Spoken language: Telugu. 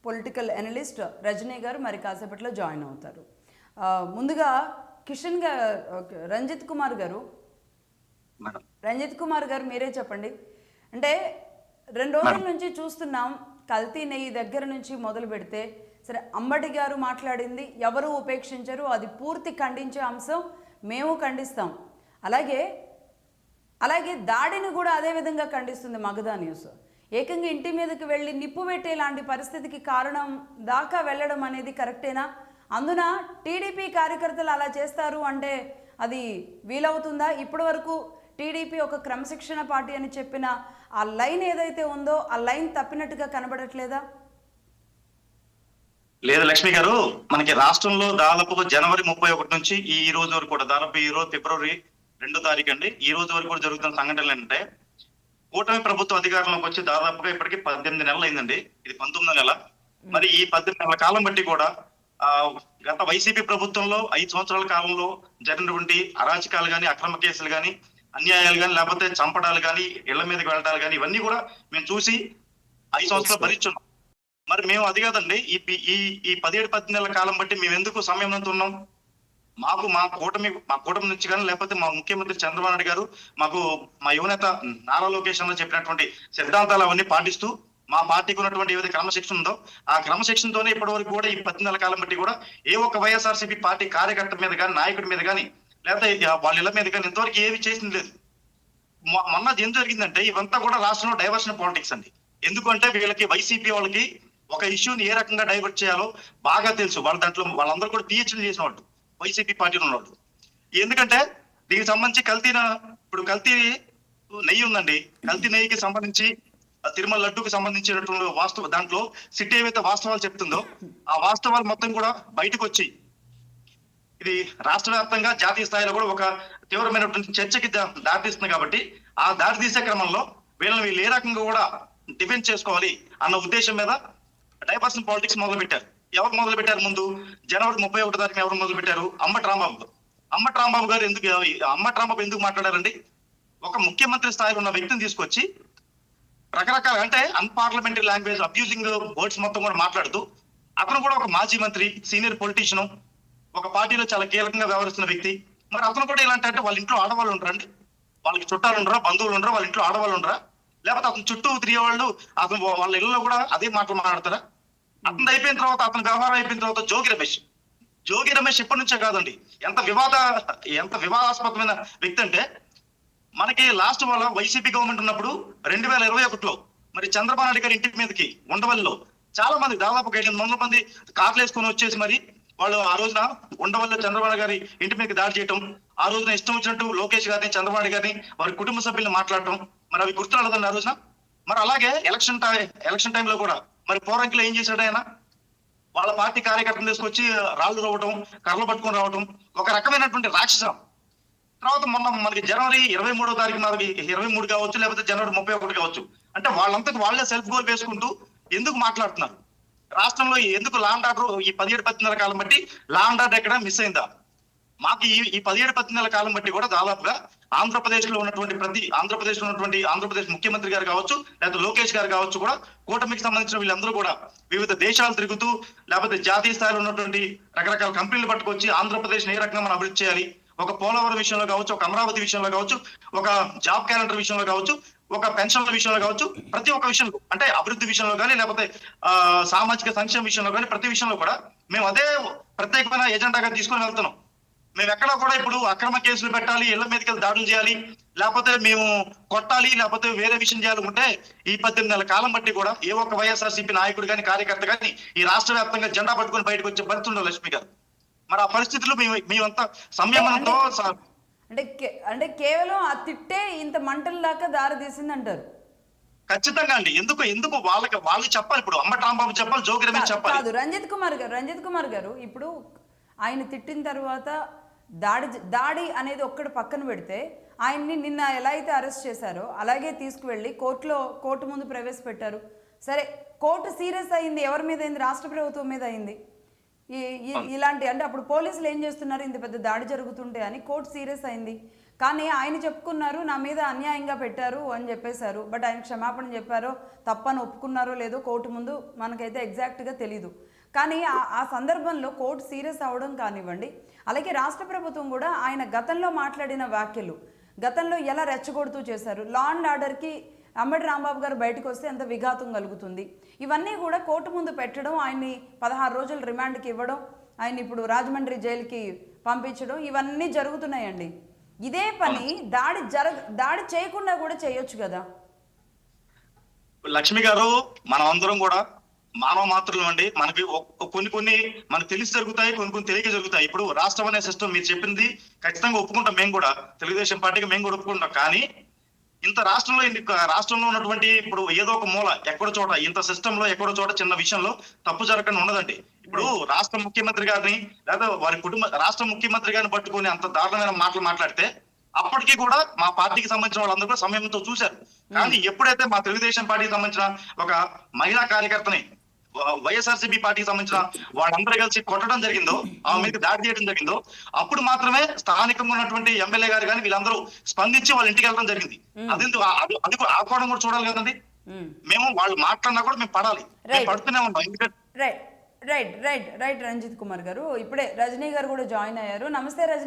పొలిటికల్ అనలిస్ట్ రజనీ గారు మరి కాసేపట్లో జాయిన్ అవుతారు. ముందుగా కిషన్ రంజిత్ కుమార్ గారు మీరే చెప్పండి. అంటే 2 రోజుల నుంచి చూస్తున్నాం, కల్తీ నెయ్యి దగ్గర నుంచి మొదలు పెడితే సరే అంబటి గారు మాట్లాడింది ఎవరు ఉపేక్షించరు, అది పూర్తి ఖండించే అంశం, మేము ఖండిస్తాం. అలాగే దాడిని కూడా అదే విధంగా ఖండిస్తుంది మగధా న్యూస్. ఏకంగా ఇంటి మీదకి వెళ్ళి నిప్పు పెట్టేలాంటి పరిస్థితికి కారణం దాకా వెళ్ళడం అనేది కరెక్టేనా? అందున టీడీపీ కార్యకర్తలు అలా చేస్తారు అంటే అది వీలవుతుందా? ఇప్పటి వరకు టీడీపీ ఒక క్రమశిక్షణ పార్టీ అని చెప్పిన ఆ లైన్ ఏదైతే ఉందో ఆ లైన్ తప్పినట్టుగా కనబడట్లేదా? లేదు లక్ష్మి గారు, మనకి రాష్ట్రంలో దాదాపు జనవరి 31 నుంచి ఈ రోజు వరకు కూడా దాదాపు ఈ రోజు ఫిబ్రవరి 2వ తారీఖు అండి, ఈ రోజు వరకు కూడా జరుగుతున్న సంఘటనలు ఏంటంటే, కూటమి ప్రభుత్వం అధికారంలోకి వచ్చి దాదాపుగా ఇప్పటికి 18 నెలలు అయిందండి. ఇది 19వ నెల. మరి ఈ 18 నెలల కాలం బట్టి కూడా గత వైసీపీ ప్రభుత్వంలో 5 సంవత్సరాల కాలంలో జరిగినటువంటి అరాచకాలు కానీ, అక్రమ కేసులు కానీ, అన్యాయాలు కానీ, లేకపోతే చంపడాలు కానీ, ఇళ్ల మీదకి వెళ్ళడాలు కానీ, ఇవన్నీ కూడా మేము చూసి 5 సంవత్సరాలు భరించున్నాం. మరి మేము అది కాదండి, ఈ 17-18 నెలల కాలం బట్టి మేము ఎందుకు సంయమనంతో ఉన్నాం? మా కూటమి నుంచి కానీ, లేకపోతే మా ముఖ్యమంత్రి చంద్రబాబు నాయుడు గారు మాకు మా యువనేత నారా లోకేష్ అన్న చెప్పినటువంటి సిద్ధాంతాలు అవన్నీ పాటిస్తూ మా పార్టీకి ఉన్నటువంటి ఏదైతే క్రమశిక్షణ ఉందో ఆ క్రమశిక్షణతోనే ఇప్పటి వరకు కూడా ఈ 10 నెలల కాలం బట్టి కూడా ఏ ఒక్క వైఎస్ఆర్సీపీ పార్టీ కార్యకర్త మీద కానీ, నాయకుడి మీద కానీ, లేకపోతే వాళ్ళ ఇళ్ల మీద కానీ ఇంతవరకు ఏమి చేసింది లేదు. మొన్న ఏం జరిగిందంటే, ఇవంతా కూడా రాష్ట్రంలో డైవర్షన్ పాలిటిక్స్ అండి. ఎందుకంటే వీళ్ళకి వైసీపీ వాళ్ళకి ఒక ఇష్యూని ఏ రకంగా డైవర్ట్ చేయాలో బాగా తెలుసు. వాళ్ళందరూ కూడా పిహెచ్డీ చేసిన వాళ్ళు, వైసీపీ పార్టీలో ఉన్నవాళ్ళు. ఎందుకంటే దీనికి సంబంధించి ఇప్పుడు కల్తీ నెయ్యి ఉందండి. కల్తీ నెయ్యికి సంబంధించి తిరుమల లడ్డూకి సంబంధించినటువంటి దాంట్లో సిట్ ఏవైతే వాస్తవాలు చెప్తుందో ఆ వాస్తవాలు మొత్తం కూడా బయటకు వచ్చి ఇది రాష్ట్ర వ్యాప్తంగా జాతీయ స్థాయిలో కూడా ఒక తీవ్రమైనటువంటి చర్చకి దారితీస్తుంది. కాబట్టి ఆ దారి తీసే క్రమంలో వీళ్ళు ఏ రకంగా కూడా డిఫెన్స్ చేసుకోవాలి అన్న ఉద్దేశం మీద డైవర్షన్ పాలిటిక్స్ మొదలు పెట్టారు. ఎవరు మొదలు పెట్టారు? ముందు జనవరి 31 తారీఖున ఎవరు మొదలు పెట్టారు? అంబటి రాంబాబు గారు ఎందుకు మాట్లాడారండి? ఒక ముఖ్యమంత్రి స్థాయిలో ఉన్న వ్యక్తిని తీసుకొచ్చి రకరకాల అంటే అన్పార్లమెంటరీ లాంగ్వేజ్, అబ్యూజింగ్ వర్డ్స్ మొత్తం కూడా మాట్లాడుతూ, అతను కూడా ఒక మాజీ మంత్రి, సీనియర్ పొలిటీషియన్, ఒక పార్టీలో చాలా కీలకంగా వ్యవహరిస్తున్న వ్యక్తి. మరి అతను కూడా ఇలాంటి వాళ్ళ ఇంట్లో ఆడవాళ్ళు ఉండరండి? వాళ్ళకి చుట్టాలు ఉండరా, బంధువులు ఉండరా, వాళ్ళ ఇంట్లో ఆడవాళ్ళు ఉండరా? లేకపోతే అతను చుట్టూ తిరిగే వాళ్ళు అతను వాళ్ళ ఇళ్లలో కూడా అదే మాటలు మాట్లాడతారా? అతను అయిపోయిన తర్వాత, అతని వ్యవహారం అయిపోయిన తర్వాత జోగి రమేష్ ఇప్పటి నుంచే కాదండి, ఎంత వివాదాస్పదమైన వ్యక్తి అంటే, మనకి లాస్ట్ వాళ్ళ వైసీపీ గవర్నమెంట్ ఉన్నప్పుడు 2021లో మరి చంద్రబాబు నాయుడు గారి ఇంటి మీదకి ఉండవల్లిలో చాలా మంది, దాదాపు 800 మంది కార్లు వేసుకొని వచ్చేసి మరి వాళ్ళు ఆ రోజున ఉండవల్లిలో చంద్రబాబు గారి ఇంటి మీదకి దాడి చేయటం, ఆ రోజున ఇష్టం వచ్చినట్టు లోకేష్ గారిని, చంద్రబాబు నాయుడు గారిని, వారి కుటుంబ సభ్యులను మాట్లాడటం, మరి అవి గుర్తురాలేదండి ఆ రోజున. మరి అలాగే ఎలక్షన్ టైంలో కూడా మరి పోరంకిలో ఏం చేశాడు ఆయన? వాళ్ళ పార్టీ కార్యకర్తలు తీసుకొచ్చి రాళ్లు రావటం, కర్రలు పట్టుకొని రావటం, ఒక రకమైనటువంటి రాక్షసం. తర్వాత మొన్న మనకి జనవరి 23వ తారీఖు 23 కావచ్చు, లేకపోతే జనవరి 31 కావచ్చు, అంటే వాళ్ళంతకు వాళ్ళే సెల్ఫ్ గోల్ వేసుకుంటూ ఎందుకు మాట్లాడుతున్నారు? రాష్ట్రంలో ఎందుకు లా అండ్ ఆర్డర్ ఈ 17-18 నెలల కాలం బట్టి లా అండ్ ఆర్డర్ ఎక్కడ మిస్ అయిందా? మాకు ఈ 17-18 నెలల కాలం బట్టి కూడా దాదాపుగా ఆంధ్రప్రదేశ్ ముఖ్యమంత్రి గారు కావచ్చు, లేకపోతే లోకేష్ గారు కావచ్చు, కూడా కూటమికి సంబంధించిన వీళ్ళందరూ కూడా వివిధ దేశాలు తిరుగుతూ, లేకపోతే జాతీయ స్థాయిలో ఉన్నటువంటి రకరకాల కంపెనీలు పట్టుకొచ్చి ఆంధ్రప్రదేశ్ ఏ రకంగా మనం అభివృద్ధి చేయాలి, ఒక పోలవరం విషయంలో కావచ్చు, ఒక అమరావతి విషయంలో కావచ్చు, ఒక జాబ్ క్యాలెండర్ విషయంలో కావచ్చు, ఒక పెన్షన్ల విషయంలో కావచ్చు, ప్రతి ఒక్క విషయంలో, అంటే అభివృద్ధి విషయంలో కానీ, లేకపోతే సామాజిక సంక్షేమ విషయంలో కానీ, ప్రతి విషయంలో కూడా మేము అదే ప్రత్యేకమైన ఎజెండాగా తీసుకొని వెళ్తున్నాం. మేము ఎక్కడా కూడా ఇప్పుడు అక్రమ కేసులు పెట్టాలి, ఇళ్ల మీదకి దాడులు చేయాలి, లేకపోతే మేము కొట్టాలి, లేకపోతే వేరే విషయం చేయాలనుకుంటే ఈ 18 నెలల కాలం బట్టి కూడా ఏ ఒక్క వైఎస్ఆర్సీపీ నాయకుడు కానీ, కార్యకర్త కానీ ఈ రాష్ట్ర వ్యాప్తంగా జెండా పట్టుకొని బయటకు వచ్చే పరిస్థితి ఉండదు లక్ష్మి గారు. మరి ఆ పరిస్థితుల్లో మేమంతా సంయమనంతో అంటే కేవలం ఆ తిట్టే ఇంత మంటల దాకా దారి తీసింది అంటారు. ఖచ్చితంగా అండి. ఎందుకు వాళ్ళు చెప్పాలి. ఇప్పుడు అంబటి రాంబాబు చెప్పాలి, జోగి రమేష్ చెప్పాలి. రంజిత్ కుమార్ గారు ఇప్పుడు ఆయన తిట్టిన తర్వాత దాడి అనేది ఒక్కటి పక్కన పెడితే, ఆయన్ని నిన్న ఎలా అయితే అరెస్ట్ చేశారో అలాగే తీసుకువెళ్ళి కోర్టు ముందు ప్రవేశపెట్టారు. సరే, కోర్టు సీరియస్ అయింది, ఎవరి మీద అయింది? రాష్ట్ర ప్రభుత్వం మీద అయింది. ఇలాంటి అంటే అప్పుడు పోలీసులు ఏం చేస్తున్నారు? ఇంత పెద్ద దాడి జరుగుతుంటే అని కోర్టు సీరియస్ అయింది. కానీ ఆయన చెప్పుకున్నారు నా మీద అన్యాయంగా పెట్టారు అని చెప్పేశారు. బట్ ఆయన క్షమాపణ చెప్పారో తప్పని ఒప్పుకున్నారో లేదో కోర్టు ముందు మనకైతే ఎగ్జాక్ట్గా తెలీదు. కానీ ఆ సందర్భంలో కోర్టు సీరియస్ అవ్వడం కానివ్వండి, అలాగే రాష్ట్ర ప్రభుత్వం కూడా ఆయన గతంలో మాట్లాడిన వ్యాఖ్యలు, గతంలో ఎలా రెచ్చగొడుతూ చేశారు, లా అండ్ ఆర్డర్కి అంబటి రాంబాబు గారు బయటకు వస్తే ఎంత విఘాతం కలుగుతుంది, ఇవన్నీ కూడా కోర్టు ముందు పెట్టడం, ఆయన్ని 16 రోజులు రిమాండ్కి ఇవ్వడం, ఆయన ఇప్పుడు రాజమండ్రి జైలుకి పంపించడం, ఇవన్నీ జరుగుతున్నాయండి. ఇదే పని దాడి చేయకుండా కూడా చేయొచ్చు కదా. లక్ష్మి గారు, మనం అందరం కూడా మానవ మాత్రులు అండి. మనకి కొన్ని మనకు తెలిసి జరుగుతాయి, కొన్ని తెలియక జరుగుతాయి. ఇప్పుడు రాష్ట్రం అనే సిస్టమ్ మీరు చెప్పింది ఖచ్చితంగా ఒప్పుకుంటాం. మేము కూడా తెలుగుదేశం పార్టీకి మేము కూడా ఒప్పుకుంటాం. కానీ ఇంత రాష్ట్రంలో ఉన్నటువంటి ఇప్పుడు ఏదో ఒక మూల ఎక్కడో చోట ఇంత సిస్టమ్ లో ఎక్కడో చోట చిన్న విషయంలో తప్పు జరగకుండా ఉండదండి. ఇప్పుడు రాష్ట్ర ముఖ్యమంత్రి గారిని లేదా వారి రాష్ట్ర ముఖ్యమంత్రి గారిని పట్టుకొని అంత దారుణమైన మాటలు మాట్లాడితే అప్పటికీ కూడా మా పార్టీకి సంబంధించిన వాళ్ళందరూ కూడా సమయంతో చూశారు. కానీ ఎప్పుడైతే మా తెలుగుదేశం పార్టీకి సంబంధించిన ఒక మహిళా కార్యకర్తని వైఎస్ఆర్సీపీ పార్టీకి సంబంధించిన వాళ్ళందరూ కలిసి కొట్టడం జరిగిందో, ఆమె మీద దాడి చేయడం జరిగిందో, అప్పుడు మాత్రమే స్థానికంగా ఉన్నటువంటి ఎమ్మెల్యే గారు కానీ వీళ్ళందరూ స్పందించి వాళ్ళ ఇంటికి వెళ్ళడం జరిగింది. అది ఆకోవడం కూడా చూడాలి కదండి. మేము వాళ్ళు మాట్లాడినా కూడా మేము పడాలి, పడుతూనే ఉన్నాం. ఎందుకంటే రైట్ రంజిత్ కుమార్ గారు, ఇప్పుడే రజనీ గారు కూడా జాయిన్ అయ్యారు. నమస్తే రజనీ.